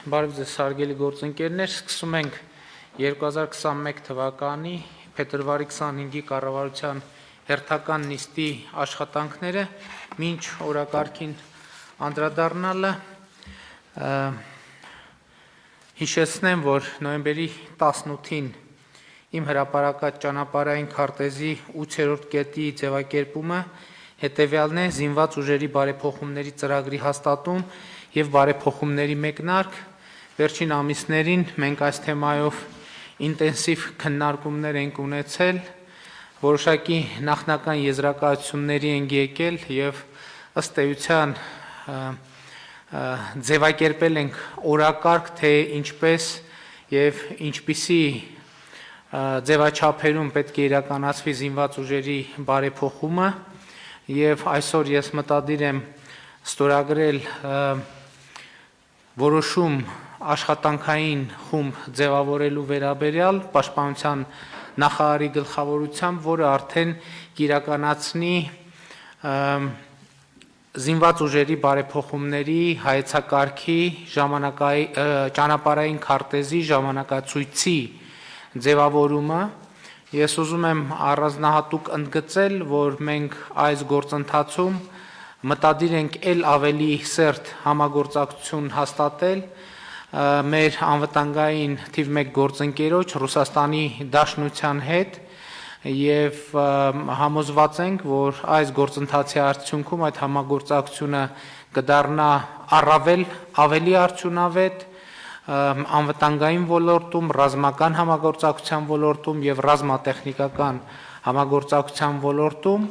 Բարև ձեզ սարգելի գործընկերներ, սկսում ենք 2021 թվականի փետրվարի 25-ի կառավարության հերթական նիստի աշխատանքները, մինչ օրակարգին անդրադառնալը հիշեցնեմ, որ նոյեմբերի 18-ին իմ հրապարակած ճանապարհային քարտեզի 8-րդ կետի ձևակերպումը հետևյալն է՝ զինված ուժերի բարեփոխումների ծրագրի հաստատում եւ բարեփոխումների մեկնարկ։ Վերջին ամիսներին մենք այս թեմայով ինտենսիվ քննարկումներ ենք ունեցել, որոշակի նախնական եզրակացությունների ենք եկել եւ ըստ էության ձևակերպել ենք օրակարգ, թե ինչպես եւ ինչպիսի ձևաչափերում պետք է իրականացվի զինված ուժերի բարեփոխումը եւ այսօր ես մտադիր եմ ստորագրել որոշում աշխատանքային խումբ ձևավորելու վերաբերյալ պաշտպանության նախարարի գլխավորությամբ, որը արդեն կիրականացնի զինված ուժերի բարեփոխումների հայեցակարգի ճանապարհային քարտեզի ժամանակացույցի ձևավորումը։ Ես ուզում եմ առանձնահատուկ ընդգծել, որ մենք այս գործընթացում մտադիր ենք ել ավելի սերտ համագործակցություն հաստատել մեր անվտանգային թիվ 1 գործընկերոջ Ռուսաստանի Դաշնության հետ եւ համոզված ենք, որ այս գործընթացի արդյունքում այդ համագործակցությունը կդառնա ավելի արդյունավետ անվտանգային ոլորտում, ռազմական համագործակցության ոլորտում եւ ռազմատեխնիկական համագործակցության ոլորտում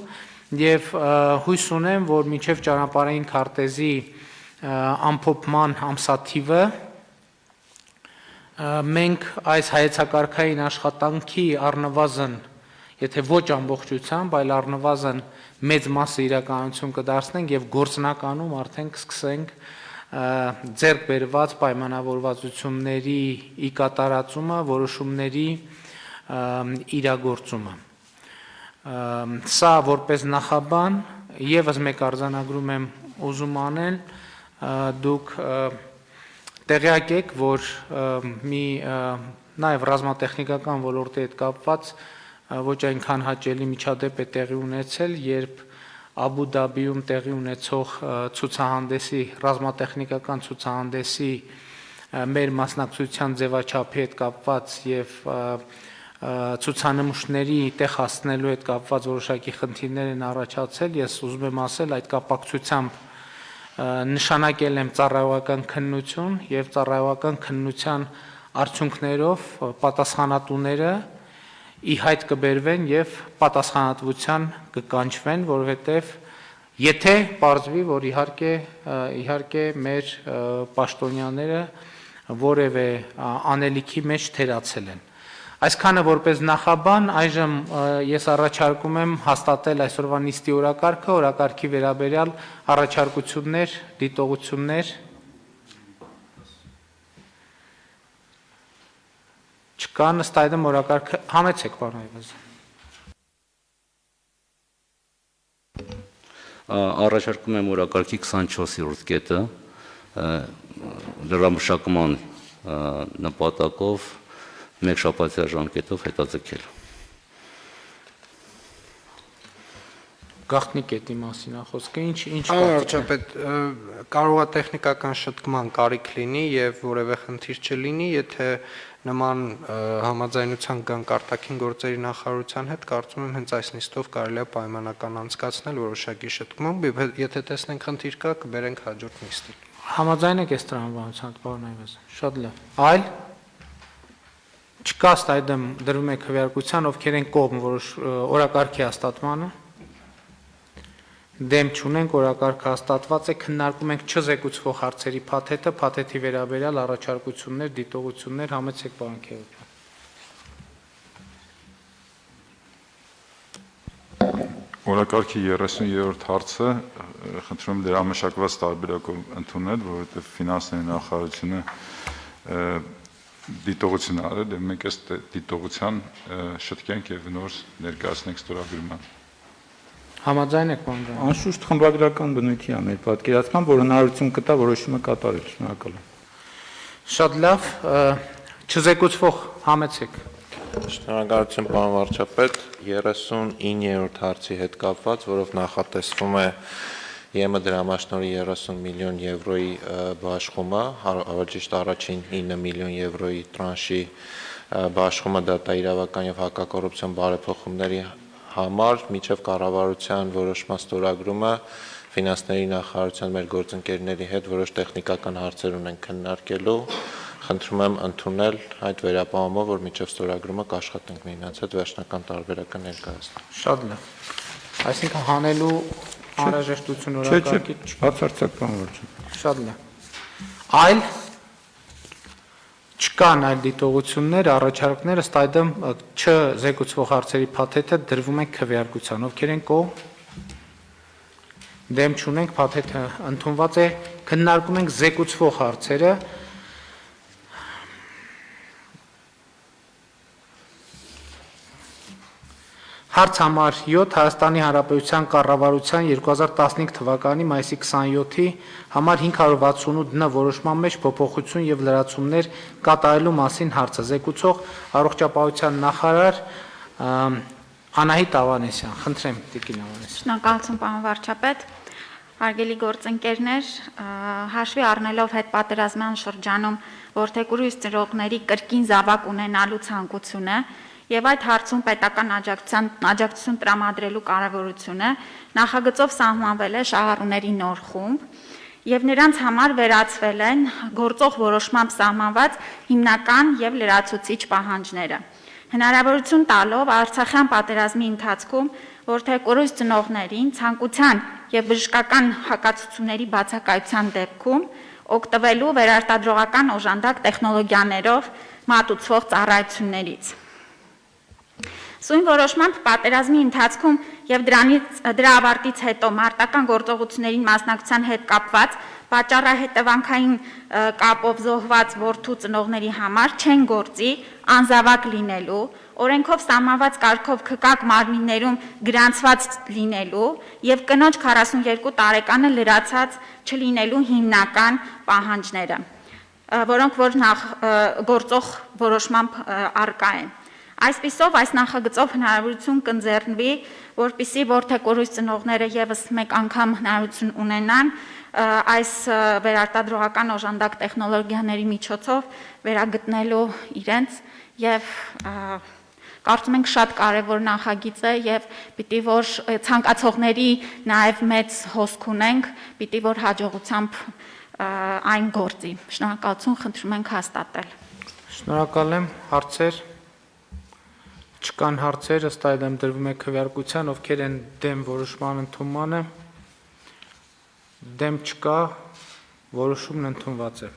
եւ հույս ունեմ, որ մինչեւ ճանապարհային քարտեզի ամփոփման ամսաթիվը մենք այս հայեցակարգային աշխատանքի առնվազն, եթե ոչ ամբողջությամբ, այլ առնվազն մեծ մասը իրականություն կդարձնենք եւ գործնականում արդեն կսկսենք ձեռք բերված պայմանավորվածությունների ի կատարածումը, որոշումների իրագործումը։ Սա որպես նախաբան եւս մեկ արձանագրում եմ ուզում անել, դուք տեղյակ եք, որ մի նաեւ ռազմատեխնիկական ոլորտի հետ կապված ոչ այնքան հաճելի միջադեպ է տեղի ունեցել, երբ Աբու Դաբիում տեղի ունեցող ցուցահանդեսի, ռազմատեխնիկական ցուցահանդեսի մեր մասնակցության ձևաչափի հետ կապված եւ ցուցանմուշների տեղ հասցնելու հետ կապված որոշակի խնդիրներ են առաջացել, ես ուզում եմ ասել այդ կապակցությամբ նշանակել եմ ծառայողական քննություն եւ ծառայողական քննության արդյունքներով պատասխանատուները ի հայտ կբերվեն եւ պատասխանատվության կկանչվեն, որովհետեւ եթե պարզվի, որ իհարկե մեր պաշտոնյաները որևէ անելիքի մեջ թերացել են։ Այսքանը որպես նախաբան, այժմ ես առաջարկում եմ հաստատել այսօրվա նիստի օրակարգը, օրակարգի վերաբերյալ առաջարկություններ, դիտողություններ չկա, ըստ այդմ օրակարգը համեցեք, պարոն Այվազյան։ Առաջարկում եմ օրակարգի 24-րդ կետը լրամշակման նպատակով մեկ շաբաթյա ժամկետով հետաձգել։ Գաղտնի կետի մասին է խոսքը, ինչ Վարչապետ, կարող է տեխնիկական շտկման կարիք լինի եւ որևէ խնդիր չլինի, եթե նման համաձայնության կան արտաքին գործերի նախարարության հետ, կարծում եմ հենց այս նիստով կարելի է պայմանական անցկացնել որոշակի շտկում, եթե տեսնենք խնդիր կա, կբերենք հաջորդ նիստի։ Համաձայն եք այս տրամաբանությամբ, պարոն Այվազյան։ Շատ լավ։ Այլ չկա, ըստ այդմ դրվում է քվեարկության, ովքեր են կողմ որոշ օրակարգի հաստատմանը։ Դեմ չունենք, օրակարգը հաստատված է, քննարկում ենք չզեկուցվող հարցերի փաթեթը, փաթեթի վերաբերյալ առաջարկություններ, դիտողություններ, համեցեք, պարոն Քևոյան։ Օրակարգի 30-րդ հարցը խնդրում եմ դրամաշակված տարբերակով ընդունել, որովհետև ֆինանսների նախարարությունը դիտողություն արել, եւ մենք այս դիտողության շտկենք եւ նոր ներկայացնենք ստորագրման։ Համաձայն եք, պարոն Ջան։ Անշուշտ խմբագրական բնույթի է մեր պատկերացման, որ հնարավորություն կտա որոշումը կատարել, շնորհակալ եմ։ Շատ լավ, չզեկուցվող համեցեք։ Շնորհակալություն պարոն վարչապետ, 39-րդ հարցի հետ կապված, որով նախատեսվում է ԵՄ դրամաշնորհի 30 միլիոն եվրոյի բաշխումը, ճիշտ առաջին 9 միլիոն եվրոյի տրանշի բաշխումը դատաիրավական եւ հակակոռուպցիոն բարեփոխումների համար միջև կառավարության որոշման ստորագրումը ֆինանսների նախարարության մեր գործընկերների հետ որոշ տեխնիկական հարցեր ունեն քննարկելու, խնդրում եմ ընդունել այդ վերապահումով, որ միջև ստորագրումը կաշխատենք միմյանց հետ վերջնական տարբերակը ներկայացնել։ Շատ լավ։ Այսինքն հանելու անհրաժեշտություն օրակարգի Բացարձակ բան որ չէ։ շատ լավ։ Այլ չկան այլ դիտողություններ, առաջարկներ, ըստ այդմ չզեկուցվող հարցերի փաթեթը դրվում է քվեարկության։ Ովքեր են կողմ։ Դեմ չունենք, փաթեթը ընդունված է, քննարկում ենք զեկուցվող հարցերը։ Հարց համար 7 Հայաստանի Հանրապետության կառավարության 2015 թվականի մայիսի 27-ի համար 568 ն որոշման մեջ փոփոխություն եւ լրացումներ կատարելու մասին հարցը զեկուցող առողջապահության նախարար Անահիտ Ավանեսյան։ Խնդրեմ Տիկին Ավանեսյան։ Շնորհակալություն պարոն վարչապետ, հարգելի գործընկերներ, հաշվի առնելով հետպատերազմյան շրջանում որդեկուրի ծնողների կրկին զավակ ունենալու ցանկությունը եւ այդ հարցում պետական աջակցություն տրամադրելու կարեւորությունը նախագծով սահմանվել է շահառուների նոր խումբ եւ նրանց համար վերացվել են գործող որոշմամբ սահմանված հիմնական եւ լրացուցիչ պահանջները։ Հնարավորություն տալով Արցախյան պատերազմի ընթացքում որդեկորույս ծնողներին ցանկության եւ բժշկական հակացությունների բացակայության դեպքում օգտվելու վերարտադրողական օժանդակ տեխնոլոգիաներով մատուցվող ծառայություններից։ Սույն որոշմամբ պատերազմի ընթացքում եւ դրա ավարտից հետո մարտական գործողություններին մասնակցության հետ կապված պատճառահետևանքային կապով զոհված որդու ծնողների համար չեն գործի անզավակ լինելու, օրենքով սահմանված կարգով քկակ մարմիններում գրանցված լինելու եւ կնոջ 42 տարեկանը լրացած չլինելու հիմնական պահանջները, որոնք որ գործող որոշմամբ առկա են։ Այսպիսով այս նախագծով հնարավորություն կընձեռնվի, որպիսի որդեկորույս ծնողները եւս մեկ անգամ հնարավորություն ունենան այս վերարտադրողական օժանդակ տեխնոլոգիաների միջոցով վերագտնելու իրենց եւ կարծում ենք շատ կարեւոր նախագիծ է եւ պիտի որ ցանկացողների նաեւ մեծ հոսք ունենք, պիտի որ հաջողությամբ այն գործի։ Շնորհակալություն, խնդրում ենք հաստատել։ Շնորհակալ եմ, հարցեր։ Չկան հարցեր, ըստ այդմ դրվում է քվեարկության, ովքեր են դեմ որոշման ընդունմանը։ Դեմ չկա, որոշումն ընդունված է։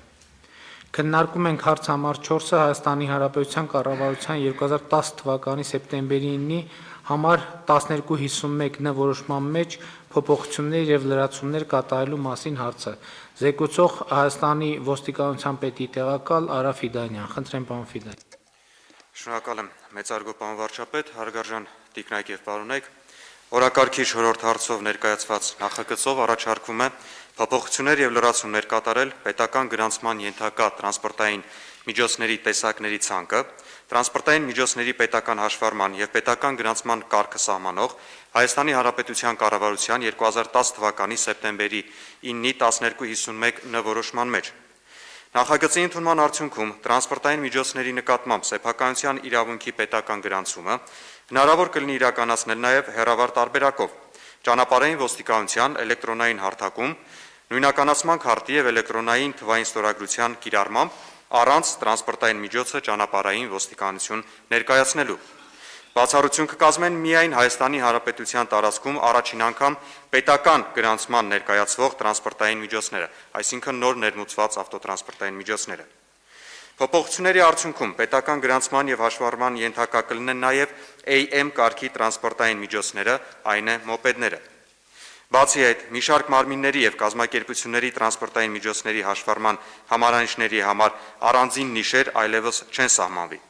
Քննարկում ենք հարց համար 4-ը Հայաստանի Հանրապետության կառավարության 2010 թվականի սեպտեմբերի 9-ի համար 1251 ն որոշման մեջ փոփոխություններ եւ լրացումներ կատարելու մասին հարցը։ Զեկուցող Հայաստանի ոստիկանության պետի տեղակալ Արա Ֆիդանյան։ Խնդրեմ պարոն Ֆիդանյան։ Շնորհակալ եմ մեծարգո պարոն վարչապետ, հարգարժան տիկնայք եւ պարոնայք, օրակարգի 4-րդ հարցով ներկայացված նախագծով առաջարկվում է փոփոխություններ եւ լրացումներ կատարել պետական գրանցման ենթակա տրանսպորտային միջոցների տեսակների ցանկը, տրանսպորտային միջոցների պետական հաշվառման եւ պետական գրանցման կարգը սահմանող Հայաստանի Հանրապետության կառավարության 2010 թվականի սեպտեմբերի 9-ի 1251 ն որոշման մեջ։ Նախագծի ընդունման արդյունքում տրանսպորտային միջոցների նկատմամբ սեփականության իրավունքի պետական գրանցումը հնարավոր կլինի իրականացնել նաև հեռավար տարբերակով ճանապարհային ոստիկանության էլեկտրոնային հարթակում, նույնականացման քարտի եւ էլեկտրոնային թվային ստորագրության կիրառմամբ առանց տրանսպորտային միջոցը ճանապարհային ոստիկանություն ներկայացնելու։ Բացառություն կկազմեն միայն Հայաստանի Հանրապետության տարածքում առաջին անգամ պետական գրանցման ներկայացվող տրանսպորտային միջոցները, այսինքն նոր ներմուծված ավտոտրանսպորտային միջոցները։ Փոփոխությունների արդյունքում պետական գրանցման եւ հաշվառման ենթակա կլինեն նաեւ AM կարգի տրանսպորտային միջոցները, այն է մոպեդները։ Բացի այդ, մի շարք մարմինների եւ կազմակերպությունների տրանսպորտային միջոցների հաշվառման համարանիշների համար առանձին նիշեր այլևս չեն սահմանվի։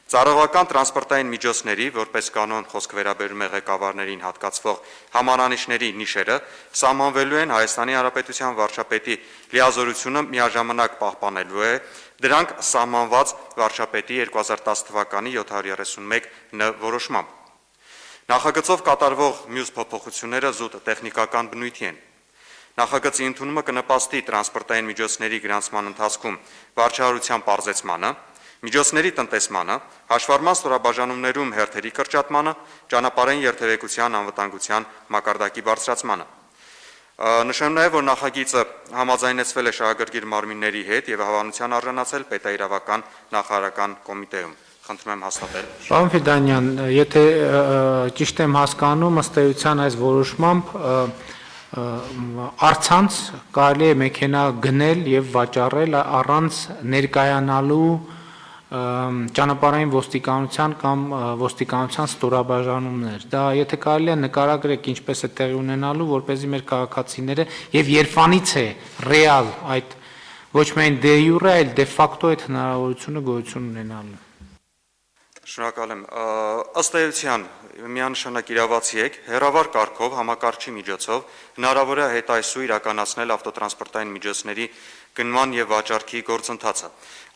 Ծառայողական տրանսպորտային միջոցների, որպես կանոն խոսք վերաբերում է ղեկավարներին հատկացվող համարանիշների նիշերը, սահմանվելու են Հայաստանի Հանրապետության վարչապետի լիազորությունը միաժամանակ պահպանելու է Դրանք սահմանված վարչապետի 2010 թվականի 731 Ն որոշմամբ։ Նախագծով կատարվող մյուս փոփոխությունները զուտ տեխնիկական բնույթի են։ Նախագծի ընդունումը կնպաստի տրանսպորտային միջոցների գրանցման ընթացքում վարչահարության պարզեցմանը, միջոցների տնտեսմանը, հաշվառման ստորաբաժանումներում հերթերի կրճատմանը, ճանապարհային երթևեկության անվտանգության մակարդակի բարձրացմանը։ Նշեմ նաև, որ նախագիծը համաձայնեցվել է շահագրգիռ մարմինների հետ եւ հավանության արժանացել պետաիրավական նախարարական կոմիտեում։ Խնդրում եմ հաստատել։ Պարոն Ֆիդանյան, եթե ճիշտ եմ հասկանում, ըստ էության այս որոշմամբ առցանց կարելի է մեքենա գնել եւ վաճառել առանց ներկայանալու ճանապարհային ոստիկանության կամ ոստիկանության ստորաբաժանումներ։ Դա եթե կարելի է նկարագրեք ինչպես է տեղի ունենալու, որպեսզի մեր քաղաքացիները եւ երբանից է ռեալ այդ ոչ միայն դե յուրե, այլ դե ֆակտո այդ հնարավորությունը գոյություն ունենալու։ Շնորհակալ եմ։ Ըստ էության միանշանակ իրավացի եք, հեռավար կարգով համակարգչի միջոցով հնարավոր է հետայսու իրականացնել ավտոտրանսպորտային միջոցների գնման եւ վաճառքի գործընթացը։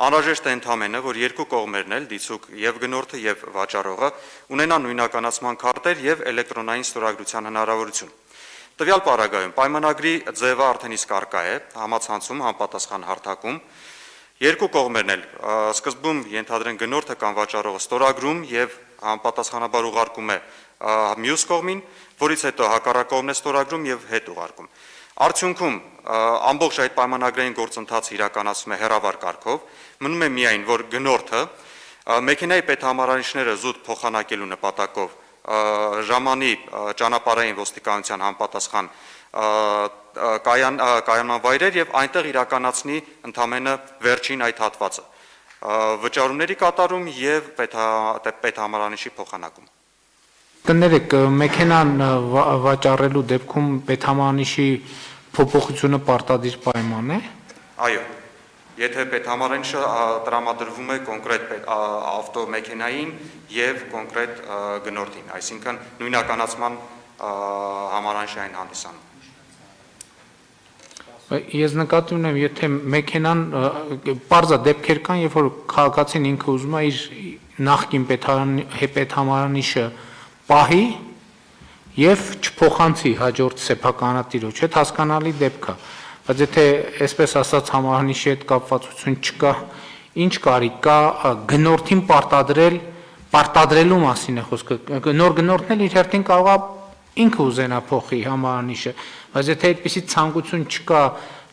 Անհրաժեշտ է ընդհանրապես, որ երկու կողմերն էլ դիցուկ եւ գնորդը եւ վաճառողը ունենան նույնականացման քարտեր եւ էլեկտրոնային ստորագրության հնարավորություն։ Տվյալ պարագայում պայմանագրի ձևը արդեն իսկ առկա է համացանցում համապատասխան հարթակում։ Երկու կողմերն էլ սկզբում ենթադրեն գնորդը կամ վաճառողը ստորագրում եւ համապատասխանաբար ուղարկում է մյուս կողմին, որից հետո հակառակ կողմն է ստորագրում եւ հետ ուղարկում։ Արդյունքում ամբողջ այդ պայմանագրային գործընթացը իրականացվում է հեռավար կարգով, մնում է միայն, որ գնորդը մեքենայի պետհամարանիշները զուտ փոխանակելու նպատակով ժամանի ճանապարհային ոստիկանության համապատասխան կայանման վայրեր եւ այնտեղ իրականացնի ընդհանրապես վերջին այդ հատվածը վճարումների կատարում եւ պետհամարանիշի փոխանակում։ Կներեք, մեքենան վաճառելու դեպքում պետհամարանիշի փոփոխությունը պարտադիր պայման է։ Այո։ Եթե պետհամարանիշը տրամադրվում է կոնկրետ ավտոմեքենային եւ կոնկրետ գնորդին, այսինքն նույնականացման համարանիշային հանդիսանում։ Ես նկատի ունեմ, եթե մեքենան պարզա դեպքեր կան, երբ որ քաղաքացին ինքը ուզում է իր նախկին պետհամարանիշը պահի եւ չփոխանցի հաջորդ սեփականատիրոջ, այդ հասկանալի դեպք է, բայց եթե այսպես ասած համարանիշի հետ կապվածություն չկա, ինչ կարիք կա գնորդին պարտադրելու մասին է խոսքը, նոր գնորդն էլ իր հերթին կարող է ինքը ուզենա փոխի համարանիշը, բայց եթե այդպիսի ցանկություն չկա,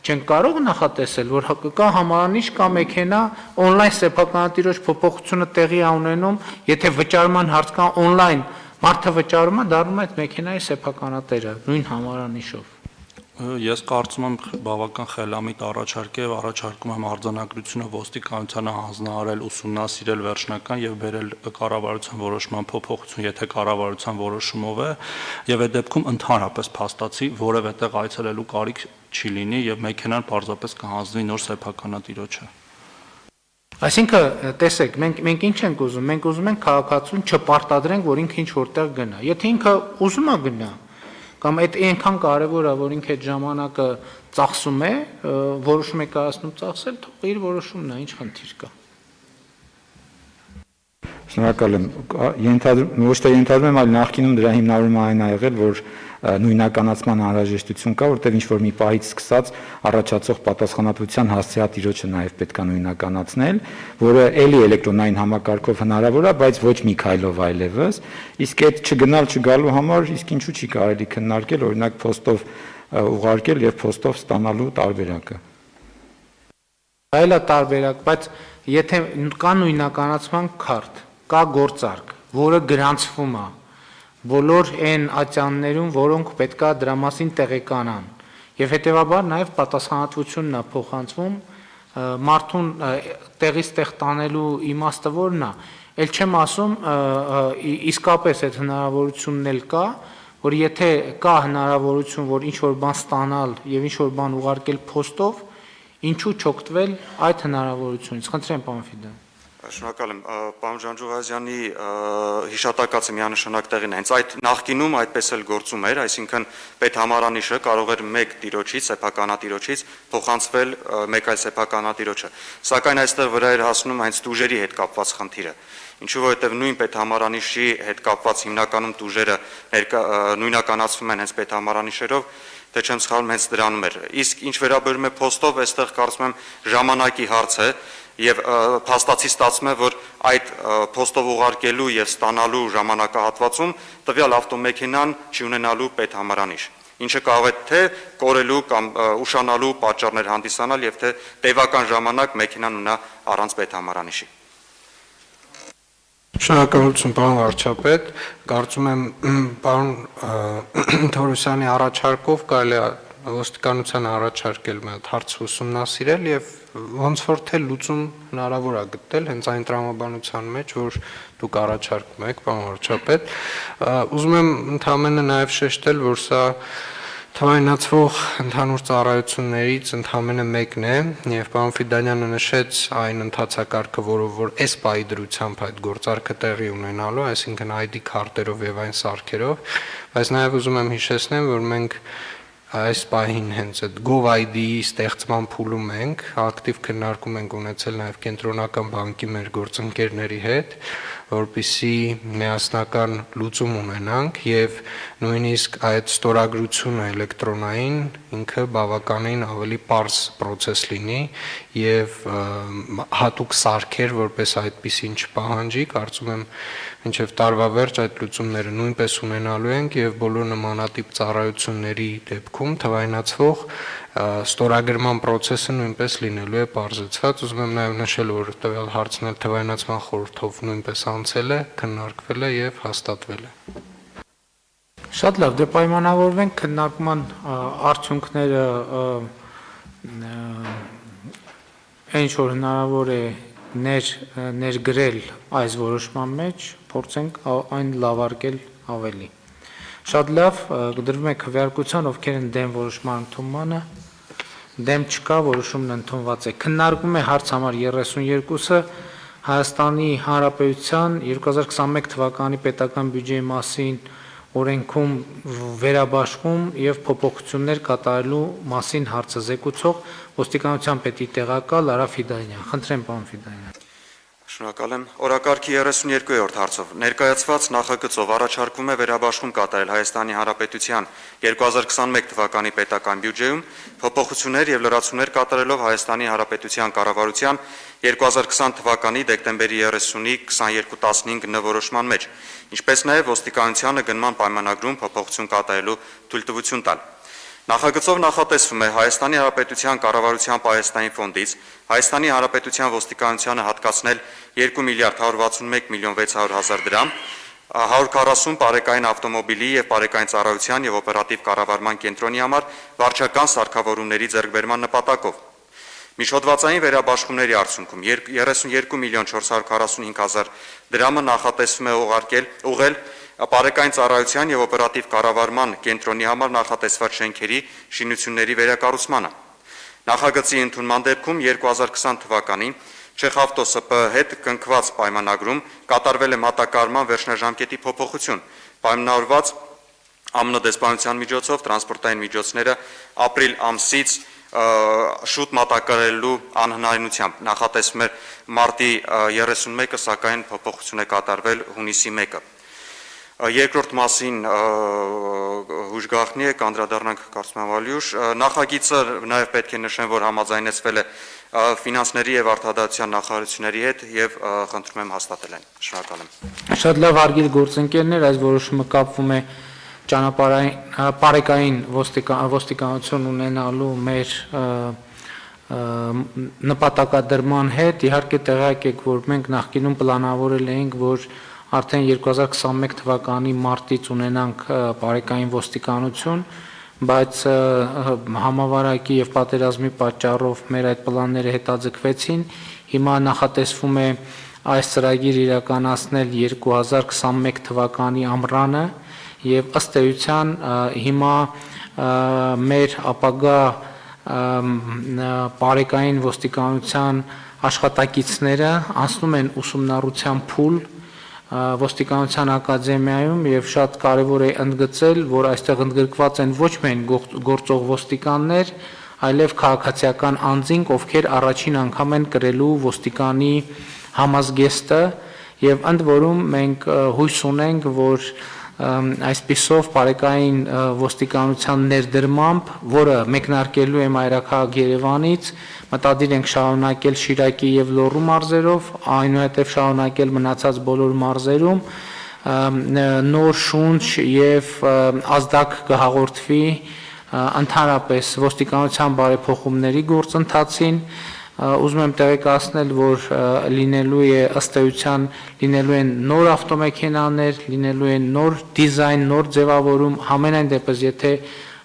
չեն կարող նախատեսել, որ կա համարանիշ, կա մեքենա, on-line սեփականատիրոջ փոփոխությունը տեղի է ունենում, եթե վճարման հարց կա on-line, մարդը վճարում է, դառնում է այդ մեքենայի սեփականատերը, նույն համարանիշով։ Ես կարծում եմ բավական խելամիտ առաջարկ է, առաջարկում եմ արձանագրությունը ոստիկանությանը հանձնարարել, ուսումնասիրել վերջնական եւ բերել կառավարության որոշման փոփոխություն, եթե կառավարության որոշումով է, եւ այդ դեպքում ընդհանրապես փաստացի որևէ տեղ այցելելու կարիք չի լինի եւ մեքենան պարզապես կհանձնվի նոր սեփականատիրոջը։ Այսինքն, տեսեք, մենք ինչ ենք ուզում, մենք ուզում ենք քաղաքացուն չպարտադրենք, որ ինքը ինչ որտեղ գնա։ Եթե ինքը ուզում է գնա, կամ այդ այնքան կարևոր է, որ ինքը այդ ժամանակը ծախսում է, որոշում է կայացնում ծախսել, թող իր որոշումն է, ինչ խնդիր կա։ Շնորհակալ եմ։ Ոչ թե ենթադրում եմ, այլ նախկինում դրա հիմնավորումը այն ա եղել, որ նույնականացման անհրաժեշտություն կա, որտեղ ինչ որ մի պահից սկսած առաջացող պատասխանատվության հասցեատիրոջը նաև պետք է նույնականացնել, որը էլի էլեկտրոնային համակարգով հնարավոր է, բայց ոչ մի քայլով այլևս, իսկ այդ չգնալ չգալու համար իսկ ինչու չի կարելի քննարկել, օրինակ փոստով ուղարկել եւ փոստով ստանալու տարբերակը։ Այլ է տարբերակ, բայց եթե կա նույնականացման քարտ, կա գործարք, որը գրանցվում է բոլոր այն ատյաններում, որոնք պետք է դրա մասին տեղեկանան, եւ հետեւաբար նաեւ պատասխանատվությունն է փոխանցվում, մարդուն տեղից տեղ տանելու իմաստը որն է, ել չեմ ասում, իսկապես այդ հնարավորությունն էլ կա, որ եթե կա հնարավորություն, որ ինչ որ բան ստանալ եւ ինչ որ բան ուղարկել փոստով, ինչու չօգտվել այդ հնարավորությունից։ Խնդրեմ, պարոն Ֆիդան։ Շնորհակալ եմ, պարոն Ժանջուղազյանի հիշատակածը միանշանակ տեղին է։ Հենց այդ նախկինում այդպես էլ գործում էր, այսինքն պետհամարանիշը կարող էր մեկ տիրոջից, սեփականատիրոջից փոխանցվել մեկ այլ սեփականատիրոջը։ Սակայն այստեղ վրա էր հասնում հենց տուժերի հետ կապված խնդիրը։ Ինչու որովհետև նույն պետհամարանիշի հետ կապված հիմնականում տուժերը նույնականացվում են հենց պետհամարանիշերով, թե չեմ սխալվում հենց դրանում էր։ Իսկ ինչ վերաբերում է փոստով, այստեղ կարծում եմ ժամանակի հարց է եւ փաստացի ստացվում է, որ այդ փոստով ուղարկելու եւ ստանալու ժամանակահատվածում տվյալ ավտոմեքենան չի ունենալու պետհամարանիշ, ինչը կարող է թե կորելու կամ ուշանալու պատճառներ հանդիսանալ եւ թե տևական ժամանակ մեքենան ունենա առանց պետհամարանիշի։ Շնորհակալություն պարոն վարչապետ, կարծում եմ պարոն Թորոսյանի առաջարկով կարելի է ոստիկանության առաջարկել մի հատ հարց ուսումնասիրել եւ ոնց որ թե լուծում հնարավոր է գտնել հենց այն տրամաբանության մեջ, որ դուք առաջարկում եք, պարոն վարչապետ։ Ուզում եմ ընդհանրապես նաեւ շեշտել, որ սա թվայնացվող ընդհանուր ծառայություններից ընդհանրապես մեկն է, եւ պարոն Ֆիդանյանը նշեց այն ընթացակարգը, որով որ այս պահի դրությամբ այդ գործարքը տեղի ունենալու, այսինքն ID քարտերով եւ այն սարքերով, բայց նաեւ ուզում եմ հիշեցնեմ, որ մենք այս պահին հենց այդ GovID-ի ստեղծման փուլում ենք, ակտիվ քննարկում ենք ունեցել նաև կենտրոնական բանկի մեր գործընկերների հետ, որպեսզի միասնական լուծում ունենանք եւ նույնիսկ այդ ստորագրությունը էլեկտրոնային ինքը բավականին ավելի པարզ process լինի եւ հատուկ սարքեր որպես այդպեսին չպահանջի, կարծում եմ մինչև տարվա վերջ այդ լուծումները նույնպես ունենալու ենք եւ բոլոր նմանատիպ ծառայությունների դեպքում թվայնացվող ստորագրման process-ը նույնպես լինելու է բարձրացված։ Ուզում եմ նաեւ նշել, որ տվյալ հարցն էլ թվայնացման խորհրդով նույնպես անցել է, քննարկվել է եւ հաստատվել է։ Շատ լավ, դե պայմանավորվենք քննարկման արդյունքները ինչ որ հնարավոր է ներգրել այս որոշման մեջ, փորձենք այն լավարկել ավելի։ Շատ լավ, կդրվում է քվեարկության, ովքեր են դեմ որոշման ընդունմանը, դեմ չկա, որոշումն ընդունված է։ Քննարկում է հարց համար 32-ը Հայաստանի Հանրապետության 2021 թվականի պետական բյուջեի մասին օրենքում վերաբաշխում եւ փոփոխություններ կատարելու մասին հարցը զեկուցող ոստիկանության պետի տեղակալ Արա Ֆիդանյան։ Խնդրեմ, պարոն Ֆիդանյան։ Շնորհակալ եմ։ Օրակարգի 32-րդ հարցով ներկայացված նախագծով առաջարկվում է վերաբաշխում կատարել Հայաստանի Հանրապետության 2021 թվականի պետական բյուջեում փոփոխություններ եւ լրացումներ կատարելով Հայաստանի Հանրապետության կառավարության 2020 թվականի դեկտեմբերի 30-ի 22:15 նվորոշման մեջ, ինչպես նաեւ ոստիկանությանը գնման պայմանագրում փոփոխություն կատարելու թույլտվություն տալ։ Նախագծով նախատեսվում է Հայաստանի Հանրապետության կառավարության պահեստային ֆոնդից Հայաստանի Հանրապետության ոստիկանությանը հատկացնել 2 միլիարդ 161 միլիոն 600 հազար դրամ, 140 բարեկային ավտոմոբիլի եւ բարեկային ծառայության եւ օպերատիվ կառավարման կենտրոնի համար վարչական սարքավորումների ձեռքբերման նպատակով։ Միջհոդվածային վերաբաշխումների արդյունքում 32 միլիոն 445 հազար դրամը նախատեսվում է ուղղել բարեկային ծառայության եւ օպերատիվ կառավարման կենտրոնի համար նախատեսված շենքերի շինությունների վերակառուցմանը։ Նախագծի ընդունման դեպքում 2020 թվականին Չեխավտո ՍՊ հետ կնքված պայմանագրում կատարվել է մատակարարման վերջնաժամկետի փոփոխություն, պայմանավորված ԱՄՆ դեսպանության միջոցով տրանսպորտային միջոցները ապրիլ ամսից շուտ մատակարարելու անհնարինությամբ նախատեսվում էր մարտի 31-ը, սակայն փոփոխություն է կատարվել հունիսի 1-ը։ Երկրորդ մասին հուշգախնի է, կանդրադառնանք կարծում եմ Վալյուշ։ Նախագիծը նաև պետք է նշեմ, որ համաձայնեցվել է ֆինանսների եւ արտադրության նախարարությունների հետ եւ խնդրում եմ հաստատել այն։ Շնորհակալ եմ։ Շատ լավ, հարգելի գործընկերներ, այս որոշումը կապվում է պարեկային ոստիկանություն ունենալու մեր նպատակադրման հետ։ Իհարկե տեղյակ եք, որ մենք նախկինում պլանավորել էինք, որ արդեն 2021 թվականի մարտից ունենանք պարեկային ոստիկանություն, բայց համավարակի եւ պատերազմի պատճառով մեր այդ պլանները հետաձգվեցին։ Հիմա նախատեսվում է այս ծրագիրը իրականացնել 2021 թվականի ամռանը եւ ըստ էության հիմա մեր ապագա պարեկային ոստիկանության աշխատակիցները անցնում են ուսումնառության փուլ ոստիկանության ակադեմիայում եւ շատ կարեւոր է ընդգծել, որ այստեղ ընդգրկված են ոչ միայն գործող ոստիկաններ, այլև քաղաքացիական անձինք, ովքեր առաջին անգամ են կրելու ոստիկանի համազգեստը եւ ընդ որում մենք հույս ունենք, որ այսպիսով բարեկային ոստիկանության ներդրմամբ, որը մեկնարկելու է Մայրաքաղաք Երևանից, մտադիր ենք շարունակել Շիրակի եւ Լոռու մարզերով, այնուհետեւ շարունակել մնացած բոլոր մարզերում, նոր շունչ եւ ազդակ կհաղորդվի ընդհանրապես ոստիկանության բարեփոխումների գործընթացին, ուզում եմ տեղեկացնել, որ լինելու է ըստ էության լինելու են նոր ավտոմեքենաներ, լինելու են նոր դիզայն, նոր ձևավորում, համենայն դեպս եթե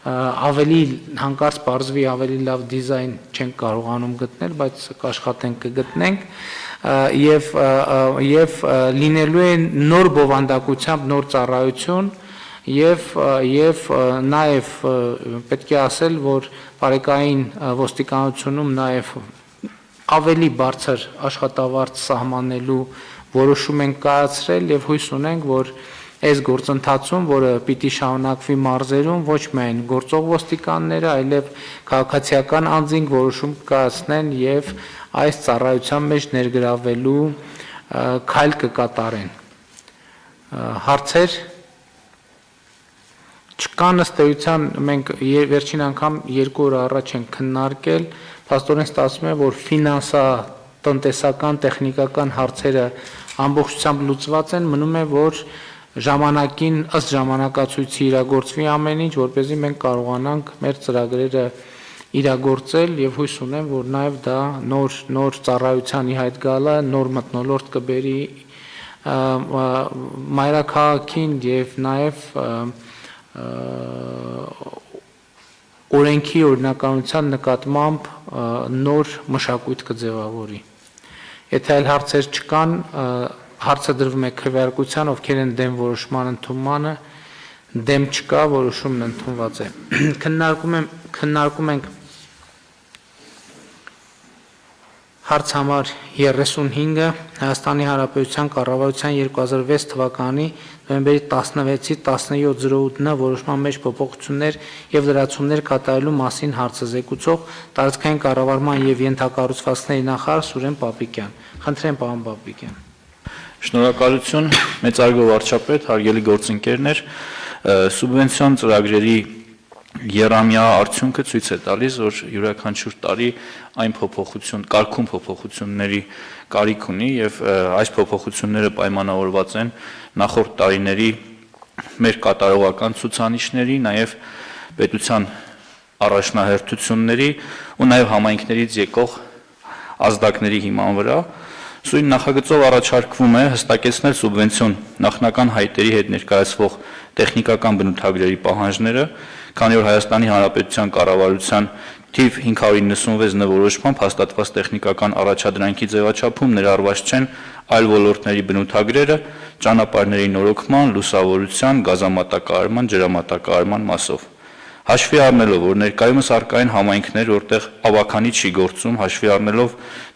ավելի հանկարծ բարձվի ավելի լավ դիզայն չենք կարողանում գտնել, բայց կաշխատենք կգտնենք եւ լինելու է նոր բովանդակությամբ նոր ծառայություն եւ նաեւ պետք է ասել, որ բարեկային ոստիկանությունում նաեւ ավելի բարձր աշխատավարձ սահմանելու որոշում ենք կայացրել եւ հույս ունենք, որ այս գործընթացում, որը պիտի շարունակվի մարզերում, ոչ միայն գործող ոստիկանները, այլև քաղաքացիական անձինք որոշում կայացնեն եւ այս ծառայության մեջ ներգրավելու քայլ կկատարեն։ Հարցեր չկան ըստ էության մենք վերջին անգամ 2 օր առաջ ենք քննարկել, փաստորեն ստացվում է, որ ֆինանսա, տնտեսական, տեխնիկական հարցերը ամբողջությամբ լուծված են, մնում է, որ ժամանակին ըստ ժամանակացույցի իրագործվի ամեն ինչ, որպեսզի մենք կարողանանք մեր ծրագրերը իրագործել եւ հույս ունեմ, որ նաեւ դա նոր ծառայության իհայտ գալը, նոր մթնոլորտ կբերի Մայրաքաղաքին եւ նաեւ օրենքի օրինականության նկատմամբ նոր մշակույթ կձևավորի։ Եթե այլ հարցեր չկան, հարցը դրվում է քվեարկության, ովքեր են դեմ որոշման ընդունմանը, դեմ չկա, որոշումն ընդունված է։ Քննարկում ենք հարց համար 35-ը Հայաստանի Հանրապետության կառավարության 2006 թվականի նոյեմբերի 16-ից 1708-ն որոշման մեջ փոփոխություններ եւ լրացումներ կատարելու մասին հարցը զեկուցող տարածքային կառավարման եւ ենթակառուցվածքների նախարար Սուրեն Պապիկյան։ Խնդրեմ, պարոն Պապիկյան։ Շնորհակալություն, մեծարգո վարչապետ, հարգելի գործընկերներ, սուբվենցիոն ծրագրերի երամյա արդյունքը ցույց է տալիս, որ յուրաքանչյուր տարի այն կարգուն փոփոխությունների կարիք ունի եւ այս փոփոխությունները պայմանավորված են նախորդ տարիների մեր կատարողական ցուցանիշների, նաեւ պետության առաջնահերթությունների ու նաեւ համայնքներից եկող ազդակների հիման վրա։ Սույն նախագծով առաջարկվում է հստակեցնել սուբվենցիոն նախնական հայտերի հետ ներկայացվող տեխնիկական բնութագրերի պահանջները, քանի որ Հայաստանի Հանրապետության կառավարության թիվ 596 նորոշմամբ հաստատված տեխնիկական առաջադրանքի ձևաչափում ներառված չեն այլ ոլորտների բնութագրերը ճանապարհների նորոգման, լուսավորության, գազամատակարարման, ջրամատակարարման մասով։ Հաշվի առնելով, որ ներկայումս առկա են համայնքներ, որտեղ ավաքանի չի գործում, հաշվի առնելով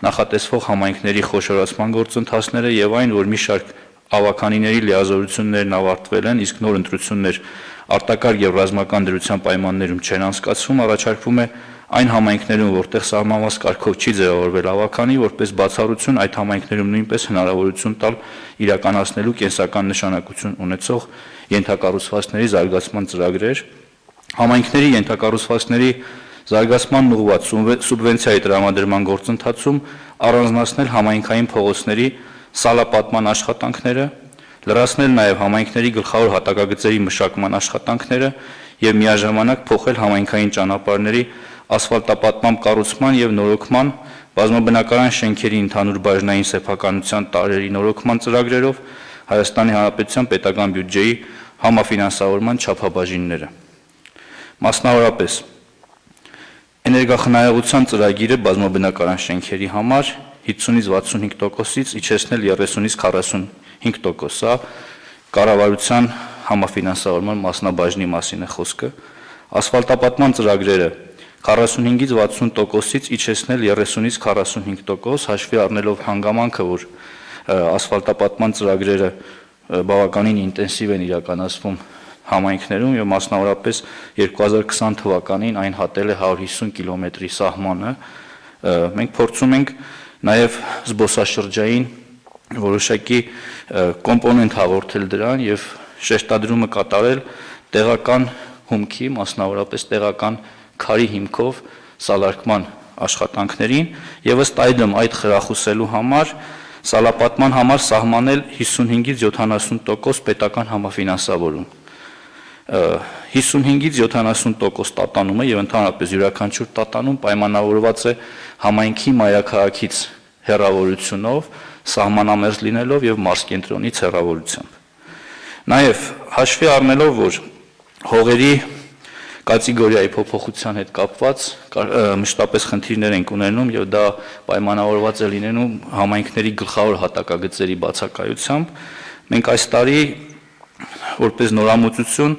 նախատեսվող համայնքների խոշորացման գործընթացները եւ այն, որ մի շարք ավականիների լիազորություններն ավարտվել են, իսկ նոր ընտրություններ արտակարգ եւ ռազմական դրության պայմաններում չեն անցկացվում, առաջարկվում է այն համայնքներում, որտեղ սահմանված կարգով չի ձևավորվել ավականի, որպես բացառություն այդ համայնքներում նույնպես հնարավորություն տալ իրականացնելու կենսական նշանակություն ունեցող ենթակառուցվածքների զարգացման ծրագրեր, համայնքների ենթակառուցվածքների զարգացման ուղղված սուբվենցիայի տրամադրման գործընթացում առանձնացնել համայնքային փողոցների սալապատման աշխատանքները, լրացնել նաև համայնքների գլխավոր հատակագծերի մշակման աշխատանքները եւ միաժամանակ փոխել համայնքային ճանապարհների ասֆալտապատման կառուցման եւ նորոգման, բազմաբնակարան շենքերի ընդհանուր բաժնային սեփականության տարրերի նորոգման ծրագրերով Հայաստանի Հանրապետության պետական բյուջեի համաֆինանսավորման չափաբաժինները։ Մասնավորապես էներգախնայողության ծրագիրը բազմաբնակարան շենքերի համար 50-ից 65%-ից իջեցնել 30-ից 45%, սա կառավարության համաֆինանսավորման մասնաբաժնի մասին է խոսքը, ասֆալտապատման ծրագրերը 45-ից 60%-ից իջեցնել 30-ից 45%, հաշվի առնելով հանգամանքը, որ ասֆալտապատման ծրագրերը բավականին ինտենսիվ են իրականացվում համայնքներում եւ մասնավորապես 2020 թվականին այն հատել է 150 կիլոմետրի սահմանը, մենք փորձում ենք նաեւ զբոսաշրջային որոշակի կոմպոնենտ հաղորդել դրան եւ շեշտադրումը կատարել տեղական հումքի, մասնավորապես տեղական քարի հիմքով սալարկման աշխատանքներին եւ ըստ այդմ այդ խրախուսելու համար սալապատման համար սահմանել 55-ից 70% պետական համաֆինանսավորում։ 55-ից 70% տատանումը եւ ընդհանրապես յուրաքանչյուր տատանում պայմանավորված է համայնքի մայրաքաղաքից հեռավորությունով, սահմանամերձ լինելով եւ մարզկենտրոնից հեռավորությամբ։ Նաեւ հաշվի առնելով, որ հողերի կատեգորիայի փոփոխության հետ կապված մշտապես խնդիրներ ենք ունենում եւ դա պայմանավորված է լինելու համայնքների գլխավոր հատակագծերի բացակայությամբ, մենք այս տարի որպես նորամուծություն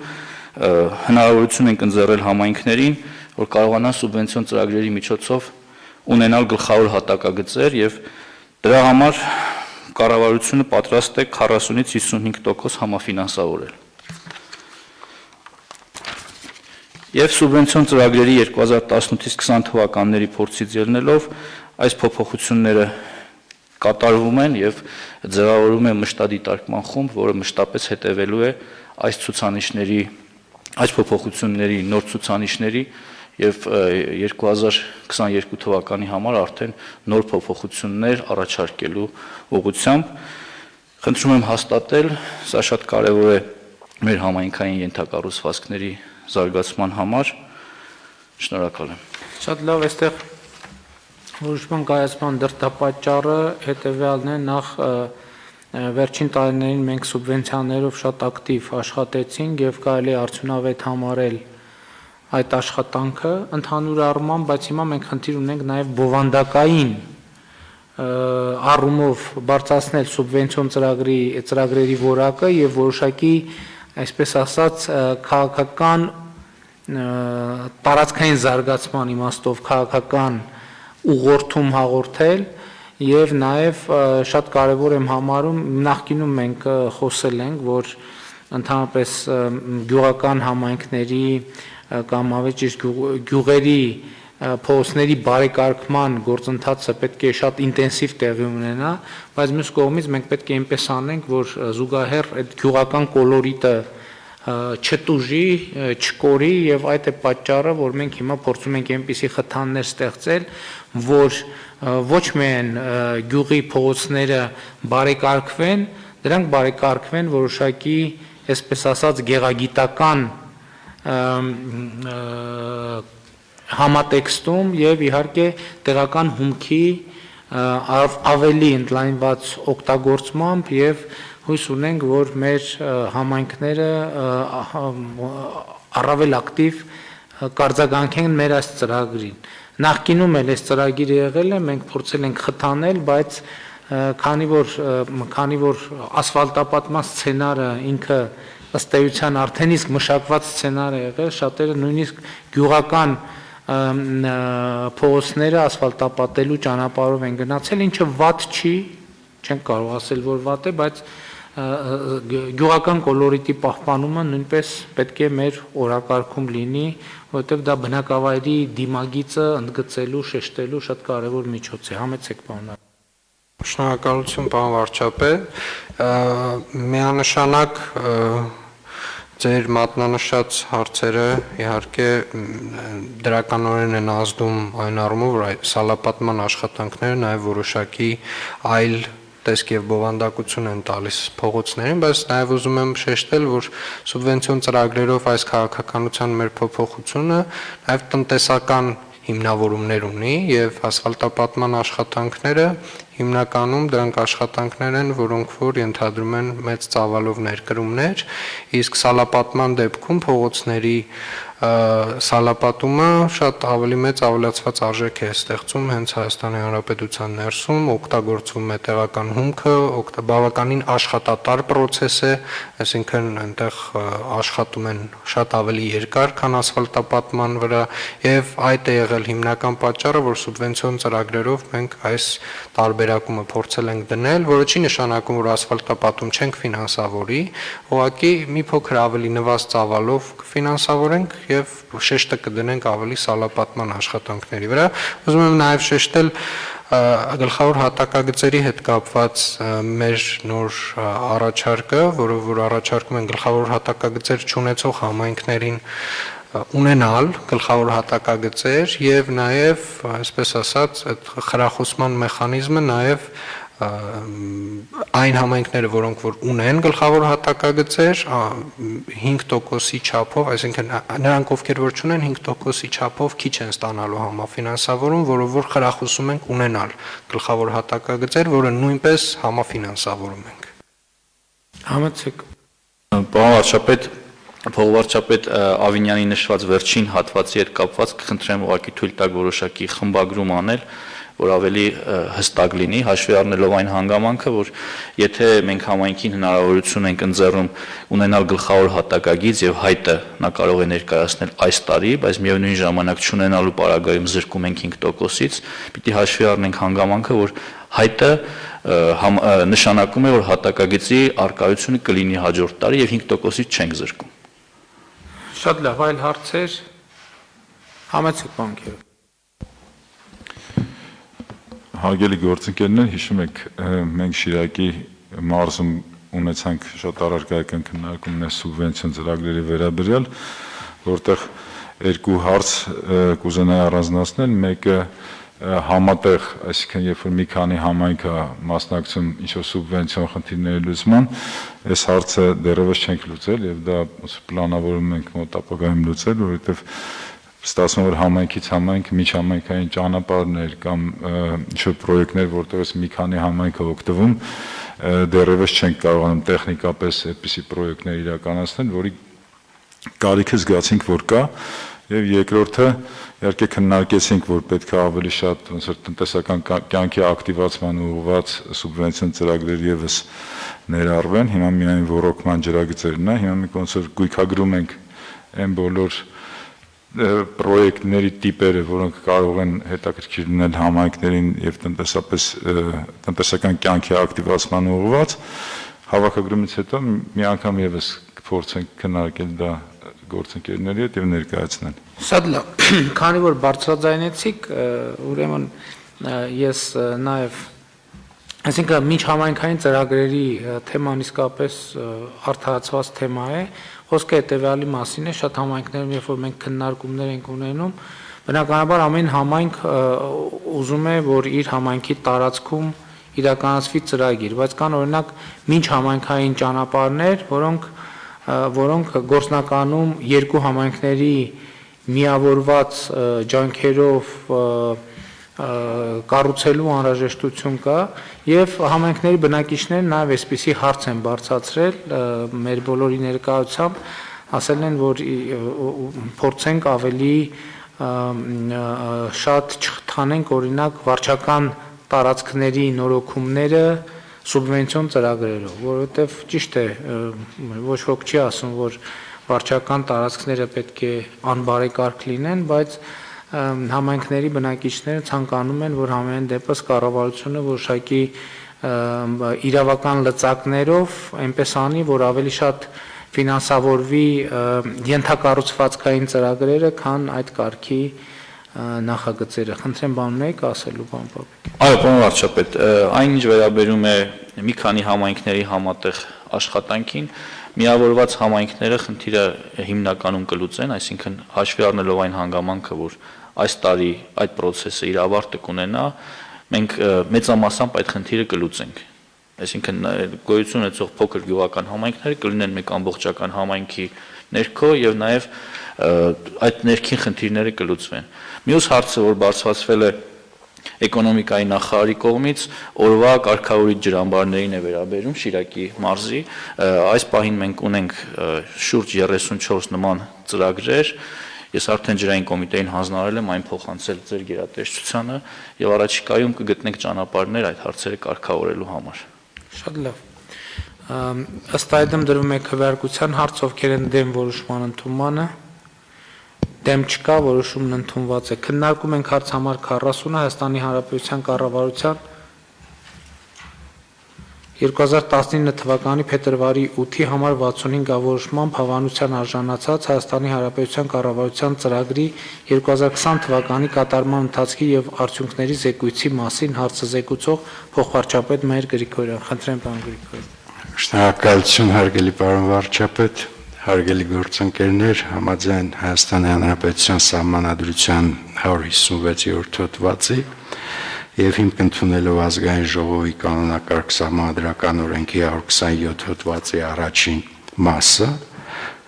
հնարավորություն ենք ընձեռել համայնքներին, որ կարողանան սուբվենցիոն ծրագրերի միջոցով ունենալ գլխավոր հատակագծեր եւ դրա համար կառավարությունը պատրաստ է 40-ից 55% համաֆինանսավորել։ Եվ սուբվենցիոն ծրագրերի 2018-ից 20 թվականների փորձից ելնելով այս փոփոխությունները կատարվում են եւ ձևավորում է մշտադիտարկման խումբ, որը մշտապես հետևելու է այս ցուցանիշների, այս փոփոխությունների նոր ցուցանիշների եւ 2022 թվականի համար արդեն նոր փոփոխություններ առաջարկելու ուղղությամբ խնդրում եմ հաստատել, սա շատ կարեւոր է մեր համայնքային ենթակառուցվածքների զարգացման համար։ Շնորհակալ եմ։ Շատ լավ, այստեղ որոշման կայացման դրդապատճառը հետեւյալն է, նախ վերջին տարիներին մենք սուբվենցիաներով շատ ակտիվ աշխատեցինք եւ կարելի է արդյունավետ համարել այդ աշխատանքը ընդհանուր առմամբ, բայց հիմա մենք խնդիր ունենք նաեւ բովանդակային առումով բարձրացնել սուբվենցիոն ծրագրերի որակը եւ որոշակի, այսպես ասած, քաղաքական տարածքային զարգացման իմաստով քաղաքական ուղղորդում հաղորդել եւ նաեւ շատ կարեւոր եմ համարում, նախկինում մենք խոսել ենք, որ ընդհանրապես գյուղական համայնքների կամ ավելի ճիշտ գյուղերի փողոցների բարեկարգման գործընթացը պետք է շատ ինտենսիվ տեղի ունենա, բայց մյուս կողմից մենք պետք է այնպես անենք, որ զուգահեռ այդ գյուղական կոլորիտը չտուժի, չկորի եւ այդ է պատճառը, որ մենք հիմա փորձում ենք այնպիսի խթաններ ստեղծել, որ ոչ միայն գյուղի փողոցները բարեկարգվեն, դրանք բարեկարգվեն որոշակի, այսպես ասած, գեղագիտական համատեքստում եւ իհարկե տեղական հումքի ավելի ընդլայնված օգտագործմամբ եւ հույս ունենք, որ մեր համայնքները առավել ակտիվ կարձագանքեն մեր այս ծրագրին։ Նախկինում էլ այս ծրագիրը եղել է, մենք փորձել ենք խթանել, բայց քանի որ ասֆալտապատման սցենարը ինքը ըստ էության արդեն իսկ մշակված սցենար է եղել, շատերը նույնիսկ գյուղական փողոցները ասֆալտապատելու ճանապարհով են գնացել, ինչը վատ չի, չենք կարող ասել, որ վատ է, բայց գյուղական կոլորիտի պահպանումը նույնպես պետք է մեր օրակարգում լինի, որովհետև դա բնակավայրի դիմագիծը ընդգծելու, շեշտելու շատ կարևոր միջոց է։ Համեցեք, պարոն։ Շնորհակալություն, պարոն վարչապետ։ Միանշանակ ձեր մատնանշած հարցերը իհարկե դրականորեն են ազդում այն առումով, որ սալապատման աշխատանքները նաև որոշակի այլ տեսք եւ բովանդակություն են տալիս փողոցներին, բայց նաև ուզում եմ շեշտել, որ սուբվենցիոն ծրագրերով այս քաղաքականության մեր փոփոխությունը նաև տնտեսական հիմնավորումներ ունի եւ ասֆալտապատման աշխատանքները հիմնականում դրանք աշխատանքներ են, որոնք որ ենթադրում են մեծ ծավալով ներկրումներ, իսկ սալապատման դեպքում փողոցների սալապատումը շատ ավելի մեծ ավելացված արժեք է ստեղծում հենց Հայաստանի Հանրապետության ներսում, օգտագործվում է տեղական հումքը, բավականին աշխատատար process է, այսինքն այնտեղ աշխատում են շատ ավելի երկար, քան ասֆալտապատման վրա, եւ այդ է եղել հիմնական պատճառը, որ սուբվենցիոն ծրագրերով մենք այս տարբերակումը փորձել ենք դնել, որը չի նշանակում, որ ասֆալտապատում չենք ֆինանսավորի, ուղղակի մի փոքր ավելի նվազ ծավալով կֆինանսավորենք եւ շեշտը կդնենք ավելի սալապատման աշխատանքների վրա։ Ուզում եմ նաեւ շեշտել գլխավոր հատակագծերի հետ կապված մեր նոր առաջարկը, որ առաջարկում են գլխավոր հատակագծեր չունեցող համայնքներին ունենալ գլխավոր հատակագծեր եւ նաեւ, այսպես ասած, այդ խրախուսման մեխանիզմը նաեւ այն համայնքները, որոնք որ ունեն գլխավոր հատակագծեր 5%-ի չափով, այսինքն նրանք ովքեր որ չունեն 5%-ի չափով քիչ են ստանալու համաֆինանսավորում, որով որ խրախուսում ենք ունենալ գլխավոր հատակագծեր, որը նույնպես համաֆինանսավորում ենք։ Համեցեք։ Պարոն վարչապետ, փոխվարչապետ Ավինյանի նշված վերջին հատվածի հետ կապված կխնդրեմ ուղղակի թույլ տալ որոշակի խմբագրում անել, որ ավելի հստակ լինի, հաշվի առնելով այն հանգամանքը, որ եթե մենք համայնքին հնարավորություն ենք ընձեռում ունենալ գլխավոր հատակագիծ եւ հայտը նա կարող է ներկայացնել այս տարի, բայց միևնույն ժամանակ չունենալու պարագայում զրկում ենք 5%-ից, պիտի հաշվի առնենք հանգամանքը, որ հայտը նշանակում է, որ հատակագծի արկայությունը կլինի հաջորդ տարի եւ 5%-ից չենք զրկում։ Շատ լավ, այլ հարցեր։ Համեցեք բանկերը։ Հարգելի գործընկերներ, հիշում եք, մենք Շիրակի մարզում ունեցանք շատ առարկայական քննարկումներ սուբվենցիոն ծրագրերի վերաբերյալ, որտեղ երկու հարց կուզենայի առանձնացնել, մեկը համատեղ, այսինքն երբ որ մի քանի համայնք է մասնակցում ինչ-որ սուբվենցիոն խնդիրների լուծման, այս հարցը դեռևս չենք լուծել եւ դա պլանավորում ենք մոտ ապագայում լուծել, որովհետեւ ստացվում որ համայնքից համայնք միջհամայնքային ճանապարհներ կամ ինչ-որ պրոյեկտներ, որտեղից մի քանի համայնք է օգտվում, դեռևս չենք կարողանում տեխնիկապես այդպիսի պրոյեկտներ իրականացնել, որի կարիքը զգացինք, որ կա, եւ երկրորդը իհարկե քննարկեցինք, որ պետք է ավելի շատ ոնց որ տնտեսական կյանքի ակտիվացման ուղղված սուբվենցիոն ծրագրեր եւս ներառվեն, հիմա միայն ռոռոկման ջրագծերն է, հիմա մենք ոնց որ գույքագրում ենք այն բոլոր պրոյեկտների տիպերը, որոնք կարող են հետաքրքիր լինել համայնքներին եւ տնտեսական կյանքի ակտիվացման ուղղված, հավաքագրումից հետո մի անգամ եւս կփորձենք քննարկել դա գործընկերների հետ եւ ներկայացնել։ Շատ լավ, քանի որ բարձրաձայնեցիք, ուրեմն ես նաեւ այսինքն միջհամայնքային ծրագրերի թեման իսկապես արդարացված թեմա է, խոսքը հետեւյալի մասին է, շատ համայնքներում երբ որ մենք քննարկումներ ենք ունենում, բնականաբար ամեն համայնք ուզում է, որ իր համայնքի տարածքում իրականացվի ծրագիր, բայց կան օրինակ միջհամայնքային ճանապարհներ, որոնք գործնականում երկու համայնքների միավորված ջանքերով կառուցելու անհրաժեշտություն կա եւ համայնքների բնակիչները նաեւ այսպիսի հարց են բարձրացրել մեր բոլորի ներկայությամբ, ասել են, որ փորձենք ավելի շատ չխթանենք օրինակ վարչական տարածքների նորոգումները սուբվենցիոն ծրագրերով, որովհետեւ ճիշտ է, ոչ ոք չի ասում, որ վարչական տարածքները պետք է անբարեկարգ լինեն, բայց համայնքների բնակիչները ցանկանում են, որ համենայն դեպս կառավարությունը որոշակի իրավական լծակներով այնպես անի, որ ավելի շատ ֆինանսավորվի ենթակառուցվածքային ծրագրերը, քան այդ կարգի նախագծերը։ Խնդրեմ բանունեիք ասելու բան Պապիկ։ Այո, պարոն վարչապետ, այն ինչ վերաբերում է մի քանի համայնքների համատեղ աշխատանքին, միավորված համայնքները խնդիրը հիմնականում կլուծեն, այսինքն հաշվի առնելով այն հանգամանքը, որ այս տարի այդ process-ը իր ավարտը կունենա, մենք մեծամասամբ այդ խնդիրը կլուծենք։ Այսինքն գոյություն ունեցող փոքր գյուղական համայնքները կլինեն մեկ ամբողջական համայնքի ներքո եւ նաեւ այդ ներքին խնդիրները կլուծվեն։ Մյուս հարցը, որ բարձրացվել է էկոնոմիկայի նախարարի կողմից, օրվա կարգավորիչ ջրամբարներին է վերաբերում Շիրակի մարզի, այս պահին մենք ունենք շուրջ 34 նման ծրագրեր Ես արդեն ջրային կոմիտեին հանձնարարել եմ այն փոխանցել ձեր գերատեսչությանը եւ առաջիկայում կգտնենք ճանապարհներ այդ հարցերը կարգավորելու համար։ Շատ լավ։ Ըստ այդմ դրվում է քվեարկության հարց, ովքեր են դեմ որոշման ընդունմանը։ Դեմ չկա, որոշումն ընդունված է։ Քննարկում ենք հարց համար 40-ը Հայաստանի Հանրապետության կառավարության 2019 թվականի փետրվարի 8-ի համար 65-ավորոշմամբ հավանության արժանացած Հայաստանի Հանրապետության կառավարության ծրագրի 2020 թվականի կատարման ընթացքի եւ արդյունքների զեկույցի մասին հարցը զեկուցող փոխվարչապետ Մհեր Գրիգորյան։ Խնդրեմ, պարոն Գրիգորյան։ Շնորհակալություն, հարգելի պարոն վարչապետ, հարգելի գործընկերներ, համաձայն Հայաստանի Հանրապետության Սահմանադրության 156-րդ հոդվածի եւ հիմք ընդունելով ազգային ժողովի կանոնակարգ սահմանադրական օրենքի 127 հոդվածի առաջին մասը,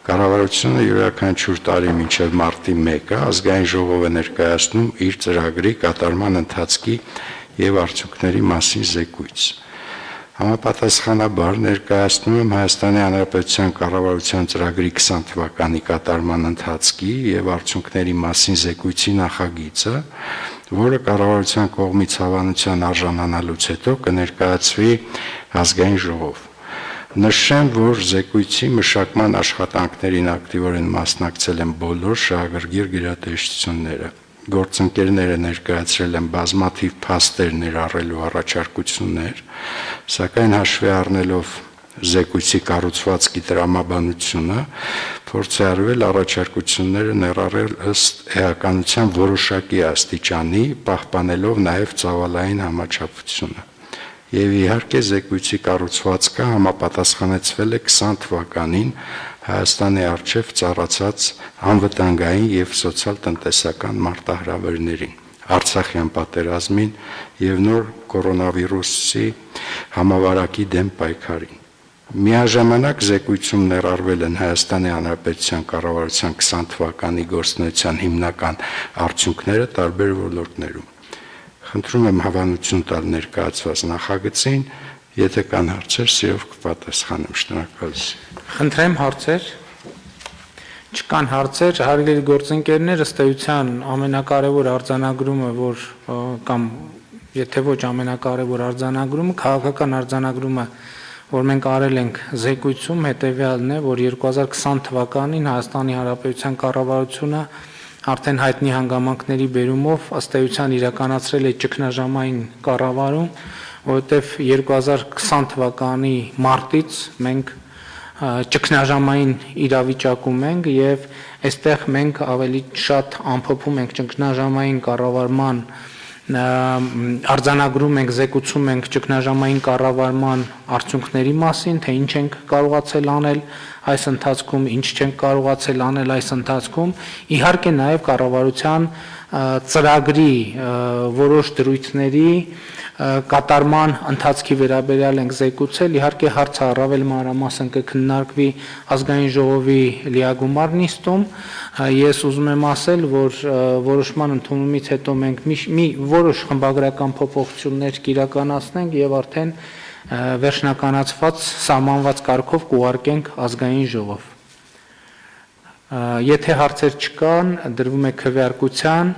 կառավարությունը յուրաքանչյուր տարի մինչև մարտի 1-ը ազգային ժողով է ներկայացնում իր ծրագրի կատարման ընթացքի եւ արդյունքների մասին զեկույց։ Համապատասխանաբար ներկայացնում եմ Հայաստանի Հանրապետության կառավարության ծրագրի 20 թվականի կատարման ընթացքի եւ արդյունքների մասին զեկույցի նախագիծը, որը կառավարության կողմից հավանության արժանանալուց հետո կներկայացվի ազգային ժողով։ Նշեմ, որ զեկույցի մշակման աշխատանքներին ակտիվորեն մասնակցել են բոլոր շահագրգիռ գերատեսչությունները։ Գործընկերները ներկայացրել են բազմաթիվ փաստեր ներառելու առաջարկություններ, սակայն հաշվի առնելով զեկույցի կառուցվածքի տրամաբանությունը, փորձ է արվել առաջարկությունները ներառել ըստ էականության որոշակի աստիճանի, պահպանելով նաև ծավալային համաչափությունը։ Եվ իհարկե զեկույցի կառուցվածքը համապատասխանեցվել է 20 թվականին Հայաստանի առջև ծառացած անվտանգային եւ սոցիալ-տնտեսական մարտահրավերներին, Արցախյան պատերազմին եւ նոր կորոնավիրուսի համավարակի դեմ պայքարին։ Միաժամանակ զեկույցում ներառվել են Հայաստանի Հանրապետության կառավարության 20 թվականի գործունեության հիմնական արդյունքները տարբեր ոլորտներում։ Խնդրում եմ հավանություն տալ ներկայացված նախագծին, եթե կան հարցեր, սիրով կպատասխանեմ, շնորհակալություն։ Խնդրեմ հարցեր։ Չկան հարցեր, հարգելի գործընկերներ, ըստ էության ամենակարևոր արձանագրումը, որ կամ եթե ոչ ամենակարևոր արձանագրումը, քաղաքական արձանագրումը, որ մենք արել ենք զեկույցում, հետևյալն է, որ 2020 թվականին Հայաստանի Հանրապետության կառավարությունը արդեն հայտնի հանգամանքների բերումով ըստ էության իրականացրել է ճգնաժամային կառավարում, որովհետև 2020 թվականի մարտից մենք ճգնաժամային իրավիճակում ենք եւ այստեղ մենք ավելի շատ ամփոփում ենք ճգնաժամային կառավարման արձանագրում ենք, զեկուցում ենք ճգնաժամային կառավարման արդյունքների մասին, թե ինչ ենք կարողացել անել այս ընթացքում, ինչ չենք կարողացել անել այս ընթացքում, իհարկե նաև կառավարության ծրագրի որոշ դրույթների կատարման ընթացքի վերաբերյալ ենք զեկուցել, իհարկե հարցը առավել մանրամասն կքննարկվի ազգային ժողովի լիագումար նիստում, ես ուզում եմ ասել, որ որոշման ընդունումից հետո մենք մի որոշ խմբագրական փոփոխություններ կիրականացնենք եւ արդեն վերջնականացված սահմանված կարգով կուղարկենք ազգային ժողով։ Եթե հարցեր չկան, դրվում է քվեարկության,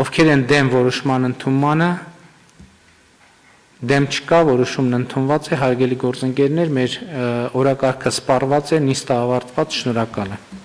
ովքեր են դեմ որոշման ընդունմանը, դեմ չկա, որոշումն ընդունված է, հարգելի գործընկերներ, մեր օրակարգը սպառված է, նիստը ավարտված, շնորհակալ եմ։